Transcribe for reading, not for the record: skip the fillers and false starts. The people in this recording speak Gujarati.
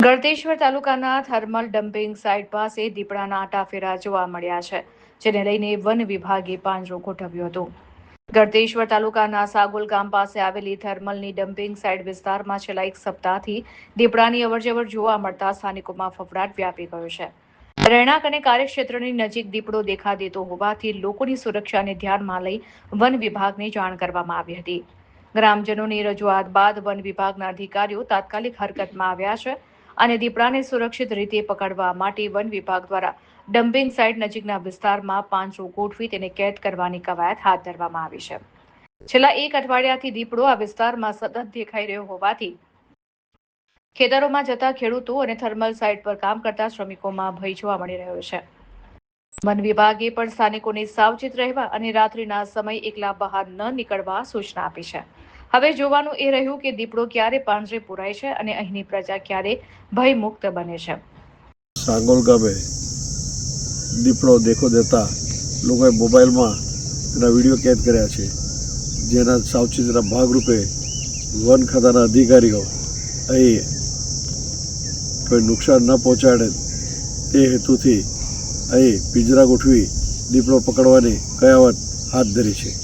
ગળતેશ્વર તાલુકાના થર્મલ ડમ્પિંગ સાઇટ પાસે દીપડાના આટાફેરા જોવા મળ્યા છે, જેને લઈને વન વિભાગે પાંજરો ગોઠવ્યો હતો. ગળતેશ્વર તાલુકાના સાગોલ ગામ પાસે આવેલી થર્મલની ડમ્પિંગ સાઇટ વિસ્તારમાં છેલ્લા એક સપ્તાહથી દીપડાની અવરજવર જોવા મળતા સ્થાનિકોમાં ફફડાટ વ્યાપી ગયો છે. રહેણાંક અને કાર્યક્ષેત્રની નજીક દીપડો દેખા દેતો હોવાથી લોકોની સુરક્ષાને ધ્યાનમાં લઈ વન વિભાગને જાણ કરવામાં આવી હતી. ગ્રામજનોની રજૂઆત બાદ વન વિભાગના અધિકારીઓ તાત્કાલિક હરકતમાં આવ્યા છે અને દીપડાને સુરક્ષિત રીતે પકડવા માટે વન વિભાગ દ્વારા ડમ્પિંગ સાઇટ નજીકના વિસ્તારમાં પાંજરો ગોઠવી તેને કેદ કરવાની કવાયત હાથ ધરવામાં આવી છે. છેલ્લા એક અઠવાડિયાથી દીપડો આ વિસ્તારમાં સતત દેખાઈ રહ્યો હોવાથી ખેતરોમાં જતા ખેડૂતો અને થર્મલ સાઇટ પર કામ કરતા શ્રમિકોમાં ભય જોવા મળી રહ્યો છે. વન વિભાગે પણ સ્થાનિકોને સાવચેત રહેવા અને રાત્રિના સમય એકલા બહાર ન નીકળવા સૂચના આપી છે. હવે જોવાનું એ રહ્યું કે દીપડો ક્યારે પાંજરે પુરાય છે અને અહીંની પ્રજા ક્યારે ભયમુક્ત બને છે. સાગોલ ગામે દીપડો દેખો દેતા લોકોએ મોબાઈલમાં એના વિડીયો કેદ કર્યા છે, જેના સાવચેતીના ભાગરૂપે વન ખાતાના અધિકારીઓ અહીં કોઈ નુકસાન ન પહોંચાડે તે હેતુથી અહીં પિંજરા ગોઠવી દીપડો પકડવાની કયાવત હાથ ધરી છે.